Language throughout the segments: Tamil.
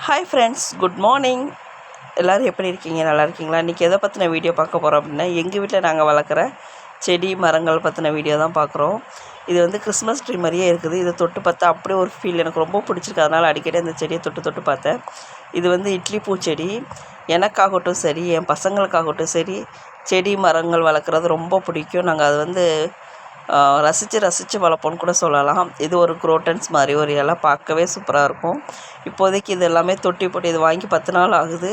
Hi friends, good morning. எல்லோரும் எப்படி இருக்கீங்க? நல்லா இருக்கீங்களா? இன்றைக்கி எதை பற்றின வீடியோ பார்க்க போகிறோம் அப்படின்னா, எங்கள் வீட்டில் நாங்கள் வளர்க்குற செடி மரங்கள் பற்றின வீடியோ தான் பார்க்குறோம். இது வந்து கிறிஸ்மஸ் ட்ரீ மாதிரியே இருக்குது. இதை தொட்டு பார்த்தா அப்படியே ஒரு ஃபீல் எனக்கு ரொம்ப பிடிச்சிருக்கு. அதனால் அடிக்கடி அந்த செடியை தொட்டு பார்த்தேன். இது வந்து இட்லி பூச்செடி. எனக்காகட்டும் சரி, என் பசங்களுக்காகட்டும் சரி, செடி மரங்கள் வளர்க்குறது ரொம்ப பிடிக்கும். நாங்கள் அது வந்து ரசித்து வளர்ப்போன்னு கூட சொல்லலாம். இது ஒரு குரோட்டன்ஸ் மாதிரி ஒரு இலை, பார்க்கவே சூப்பராக இருக்கும். இப்போதைக்கு இது எல்லாமே தொட்டி போட்டு, இது வாங்கி 10 நாள் ஆகுது.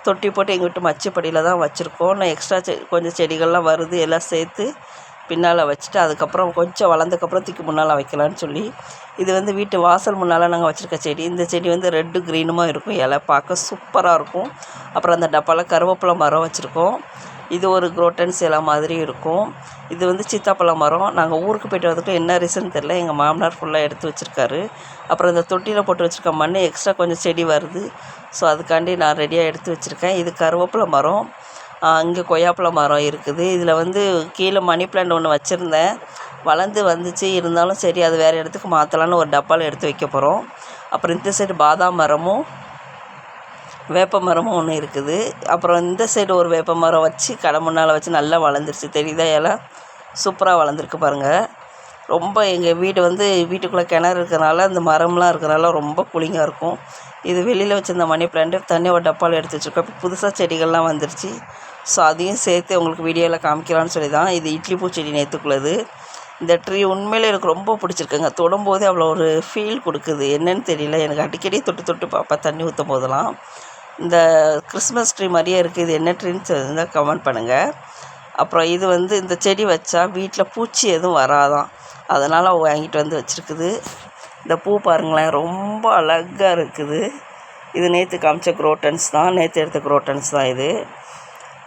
தொட்டி போட்டு எங்கள் வீட்டு மச்சிப்படியில் தான் வச்சுருக்கோம். நான் எக்ஸ்ட்ரா கொஞ்சம் செடிகள்லாம் வருது, எல்லாம் சேர்த்து பின்னால் வச்சுட்டு அதுக்கப்புறம் கொஞ்சம் வளர்ந்ததுக்கப்புறம் தூக்கி முன்னால் வைக்கலான்னு சொல்லி, இது வந்து வீட்டு வாசல் முன்னால் நாங்கள் வச்சுருக்க செடி. இந்த செடி வந்து ரெட்டு க்ரீனுமாக இருக்கும், இலை பார்க்க சூப்பராக இருக்கும். அப்புறம் அந்த டப்பாவில் கருவேப்பிலை மரம் வச்சுருக்கோம். இது ஒரு குரோட்டன்ஸ் இலை மாதிரி இருக்கும். இது வந்து சீத்தாப்பழம் மரம். நாங்கள் ஊருக்கு போய்ட்டு வரதுக்கு என்ன ரீசன் தெரில, எங்கள் மாமனார் ஃபுல்லாக எடுத்து வச்சுருக்காரு. அப்புறம் இந்த தொட்டியில் போட்டு வச்சுருக்க மண் எக்ஸ்ட்ரா கொஞ்சம் செடி வருது. ஸோ அதுக்காண்டி நான் ரெடியாக எடுத்து வச்சுருக்கேன். இது கருவேப்பிலை மரம். இங்கே கொய்யாப்பழ மரம் இருக்குது. இதில் வந்து கீழே மணி பிளான்ட் ஒன்று வச்சுருந்தேன், வளர்ந்து வந்துச்சு. இருந்தாலும் சரி, அது வேறு இடத்துக்கு மாற்றலான்னு ஒரு டப்பாவில் எடுத்து வைக்க போகிறோம். அப்புறம் இந்த சைடு பாதாம் மரமும் வேப்ப மரமும் ஒன்று இருக்குது. அப்புறம் இந்த சைடு ஒரு வேப்ப மரம் வச்சு கடை முன்னால் வச்சு நல்லா வளர்ந்துருச்சு. தெரியுதா? இலை சூப்பராக வளர்ந்துருக்கு பாருங்கள். ரொம்ப எங்கள் வீடு வந்து வீட்டுக்குள்ளே கிணறு இருக்கிறனால, இந்த மரம்லாம் இருக்கிறனால ரொம்ப கூலிங்காக இருக்கும். இது வெளியில் வச்சுருந்த மணி பிளான்ட்டு தண்ணி ஒரு டப்பாவில் எடுத்து வச்சுருக்கோம். இப்போ புதுசாக செடிகள்லாம் வந்துருச்சு. ஸோ அதையும் சேர்த்து உங்களுக்கு வீடியோவில் காமிக்கலான்னு சொல்லி தான். இது இட்லி பூச்செடி நேற்றுக்குள்ளது. இந்த ட்ரீ உண்மையிலே எனக்கு ரொம்ப பிடிச்சிருக்குங்க. தொடும்போதே அவ்வளோ ஒரு ஃபீல் கொடுக்குது. என்னன்னு தெரியல, எனக்கு அடிக்கடி தொட்டு பார்ப்பேன் தண்ணி ஊற்றும் போதெல்லாம். இந்த கிறிஸ்மஸ் ட்ரீ மாதிரியே இருக்குது. இது என்ன ட்ரீன்னு தெரிஞ்சால் கமெண்ட் பண்ணுங்கள். அப்புறம் இது வந்து இந்த செடி வச்சா வீட்டில் பூச்சி எதுவும் வராதான், அதனால் வாங்கிட்டு வந்து வச்சுருக்குது. இந்த பூ பாருங்களேன், ரொம்ப அழகாக இருக்குது. இது நேற்று காமிச்ச குரோட்டன்ஸ் தான், நேற்று எடுத்த குரோட்டன்ஸ் தான் இது.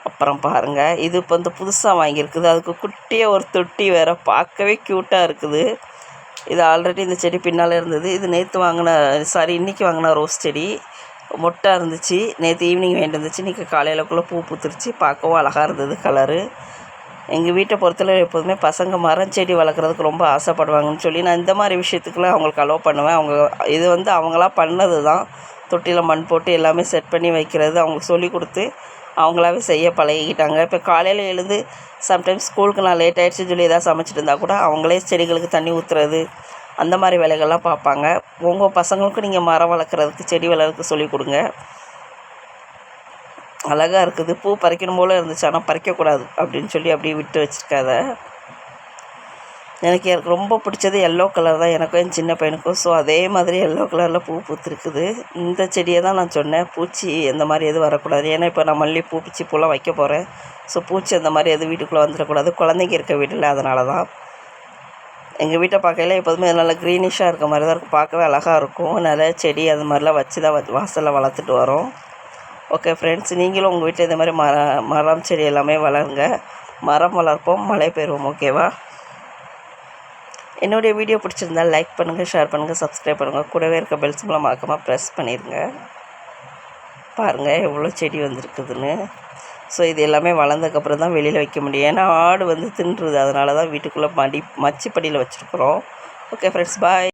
அப்புறம் பாருங்கள், இது இப்போ இந்த புதுசாக வாங்கியிருக்குது. அதுக்கு குட்டியாக ஒரு தொட்டி வேறு, பார்க்கவே க்யூட்டாக இருக்குது. இது ஆல்ரெடி இந்த செடி பின்னால் இருந்தது. இது நேற்று இன்றைக்கி வாங்கின ரோஸ் செடி. மொட்டை இருந்துச்சு. நேற்று ஈவினிங் வாங்கிட்டு இருந்துச்சு. இன்றைக்கி காலையிலக்குள்ளே பூ பூத்துருச்சு. பார்க்கவும் அழகாக இருந்தது கலரு. எங்கள் வீட்டை பொறுத்தளவு எப்போதுமே பசங்க மரம் செடி வளர்க்குறதுக்கு ரொம்ப ஆசைப்படுவாங்கன்னு சொல்லி நான் இந்த மாதிரி விஷயத்துக்குலாம் அவங்களுக்கு அலோவ் பண்ணுவேன். இது வந்து அவங்களா பண்ணது தான். தொட்டியில் மண் போட்டு எல்லாமே செட் பண்ணி வைக்கிறது அவங்களுக்கு சொல்லி கொடுத்து அவங்களாவே செய்ய பழகிக்கிட்டாங்க. இப்போ காலையில் எழுந்து சம்டைம்ஸ் ஸ்கூலுக்கு நான் லேட் ஆகிடுச்சின்னு சொல்லி எதாவது சமைச்சிட்டு இருந்தால் கூட அவங்களே செடிகளுக்கு தண்ணி ஊற்றுறது, அந்த மாதிரி வேலைகள்லாம் பார்ப்பாங்க. உங்கள் பசங்களுக்கும் நீங்கள் மரம் வளர்க்குறதுக்கு செடி வளர்க்குறதுக்கு சொல்லிக் கொடுங்க. அழகாக இருக்குது. பூ பறிக்கணும் போல் இருந்துச்சு, ஆனால் பறிக்கக்கூடாது அப்படின்னு சொல்லி அப்படியே விட்டு வச்சுருக்காத. எனக்கு ரொம்ப பிடிச்சது எல்லோ கலர் தான், எனக்கும் என் சின்ன பையனுக்கும். ஸோ அதே மாதிரி எல்லோ கலரில் பூ பூத்துருக்குது. இந்த செடியை தான் நான் சொன்னேன், பூச்சி இந்த மாதிரி எதுவும் வரக்கூடாது. ஏன்னா இப்போ நான் மல்லிகைப்பூ பிச்சிப்பூலாம் வைக்க போகிறேன். ஸோ பூச்சி அந்த மாதிரி எதுவும் வீட்டுக்குள்ளே வந்துடக்கூடாது, குழந்தைங்க இருக்க வீட்டில். அதனால தான் எங்கள் வீட்டை பார்க்கையில எப்போதுமே நல்லா க்ரீனிஷாக இருக்க மாதிரி தான் இருக்கும், பார்க்கவே அழகாக இருக்கும். நிறைய செடி அது மாதிரிலாம் வச்சு தான் வாசலில் வளர்த்துட்டு வரோம். ஓகே ஃப்ரெண்ட்ஸ், நீங்களும் உங்கள் வீட்டில் இந்த மாதிரி மரம் செடி எல்லாமே வளருங்க. மரம் வளர்ப்போம், மழை பெறுவோம். ஓகேவா? என்னுடைய வீடியோ பிடிச்சிருந்தால் லைக் பண்ணுங்கள், ஷேர் பண்ணுங்கள், சப்ஸ்கிரைப் பண்ணுங்கள். கூடவே இருக்க பெல் சிம்பலை மறக்காமல் ப்ரெஸ் பண்ணிடுங்க. பாருங்கள் எவ்வளோ செடி வந்துருக்குதுன்னு. ஸோ இது எல்லாமே வளர்ந்ததுக்கப்புறம் தான் வெளியில் வைக்க முடியும். ஏன்னா ஆடு வந்து தின்றுது, அதனால தான் வீட்டுக்குள்ளே மச்சிப்படியில் வச்சுருக்குறோம். ஓகே ஃப்ரெண்ட்ஸ், பாய்.